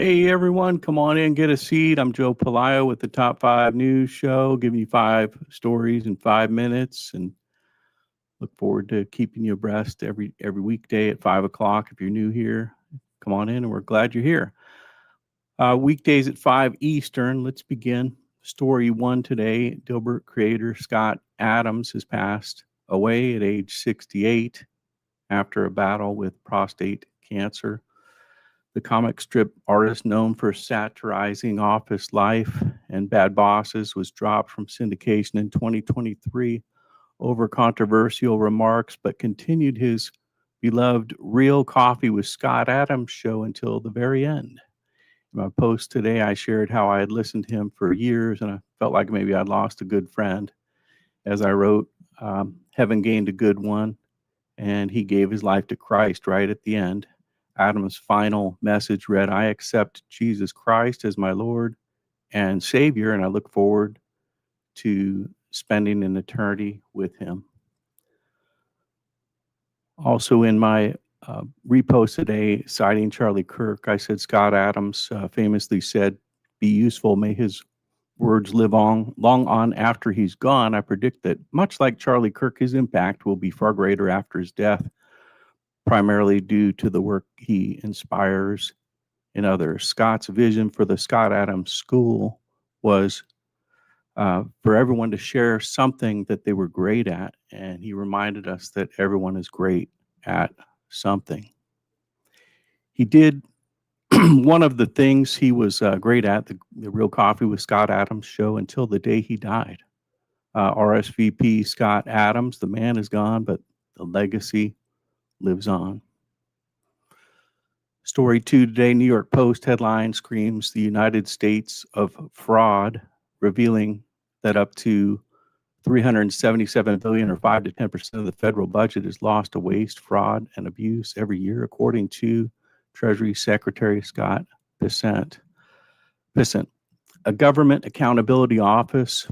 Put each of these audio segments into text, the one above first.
Hey everyone, come on in, get a seat. I'm Joe Pelayo with the Top 5 News Show, giving you 5 stories in 5 minutes, and look forward to keeping you abreast every weekday at 5 o'clock. If you're new here, come on in, and we're glad you're here. Weekdays at 5 Eastern. Let's begin. Story 1 today. Dilbert creator Scott Adams has passed away at age 68 after a battle with prostate cancer. The comic strip artist known for satirizing office life and bad bosses was dropped from syndication in 2023 over controversial remarks, but continued his beloved Real Coffee with Scott Adams show until the very end. In my post today, I shared how I had listened to him for years and I felt like maybe I'd lost a good friend. As I wrote, heaven gained a good one, and he gave his life to Christ right at the end. Adam's final message read, I accept Jesus Christ as my Lord and Savior, and I look forward to spending an eternity with him. Also in my repost today, citing Charlie Kirk, I said Scott Adams famously said, be useful, may his words live on, long on after he's gone. I predict that much like Charlie Kirk, his impact will be far greater after his death, primarily due to the work he inspires in others. Scott's vision for the Scott Adams School was for everyone to share something that they were great at, and he reminded us that everyone is great at something. He did one of the things he was great at, the Real Coffee with Scott Adams show, until the day he died. RSVP Scott Adams, the man is gone, but the legacy lives on. Story 2 today, New York Post headline screams the United States of fraud, revealing that up to $377 billion or 5 to 10% of the federal budget is lost to waste, fraud, and abuse every year, according to Treasury Secretary Scott Bessent. A government accountability office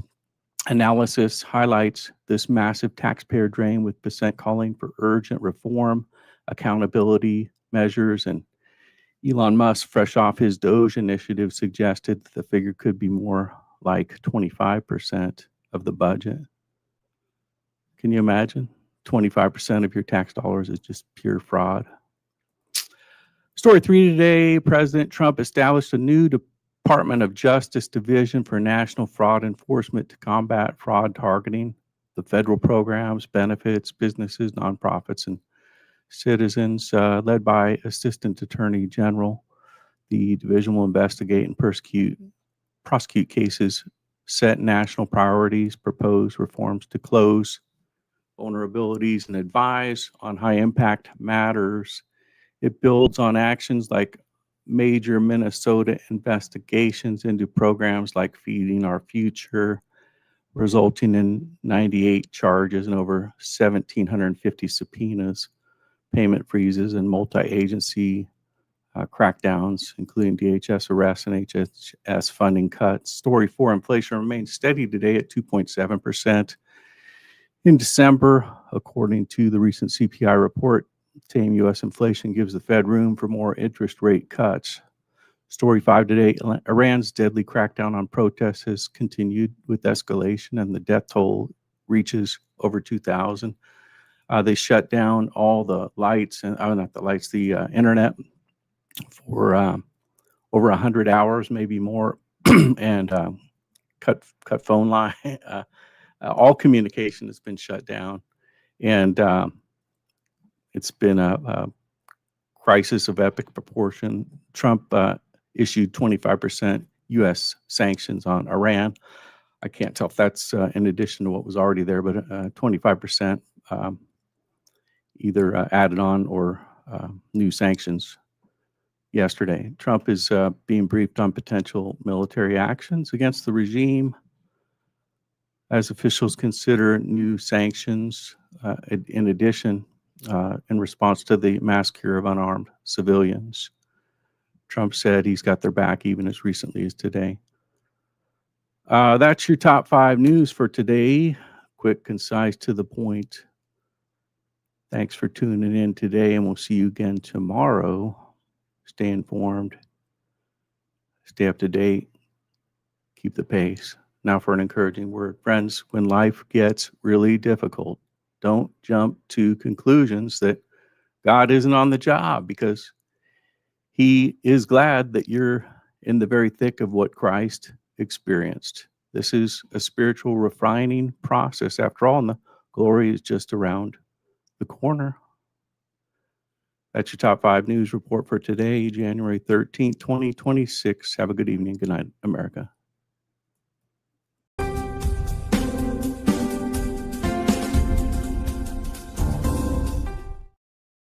analysis highlights this massive taxpayer drain, with Bessent calling for urgent reform, accountability measures, and Elon Musk, fresh off his DOGE initiative, suggested that the figure could be more like 25% of the budget. Can you imagine? 25% of your tax dollars is just pure fraud. Story 3 today, President Trump established a new Department of Justice Division for National Fraud Enforcement to combat fraud targeting the federal programs, benefits, businesses, nonprofits, and citizens, led by Assistant Attorney General. The division will investigate and prosecute cases, set national priorities, propose reforms to close vulnerabilities, and advise on high-impact matters. It builds on actions like major Minnesota investigations into programs like Feeding Our Future, resulting in 98 charges and over 1,750 subpoenas, payment freezes, and multi-agency crackdowns, including DHS arrests and HHS funding cuts. Story 4, inflation remains steady today at 2.7%. In December, according to the recent CPI report, Tame US inflation gives the Fed room for more interest rate cuts. Story 5 today, Iran's deadly crackdown on protests has continued with escalation, and the death toll reaches over 2,000. They shut down all the lights, and not the lights, the internet for over 100 hours, maybe more, and cut phone line. All communication has been shut down, and it's been a crisis of epic proportion. Trump issued 25% U.S. sanctions on Iran. I can't tell if that's in addition to what was already there, but 25% either added on or new sanctions yesterday. Trump is being briefed on potential military actions against the regime as officials consider new sanctions, in addition, in response to the massacre of unarmed civilians. Trump said he's got their back even as recently as today. That's your top 5 news for today. Quick, concise, to the point. Thanks for tuning in today, and we'll see you again tomorrow. Stay informed Stay up to date. Keep the pace. Now for an encouraging word. Friends, when life gets really difficult, don't jump to conclusions that God isn't on the job, because he is glad that you're in the very thick of what Christ experienced. This is a spiritual refining process after all, and the glory is just around the corner. That's your top 5 news report for today, January 13th, 2026. Have a good evening. Good night, America.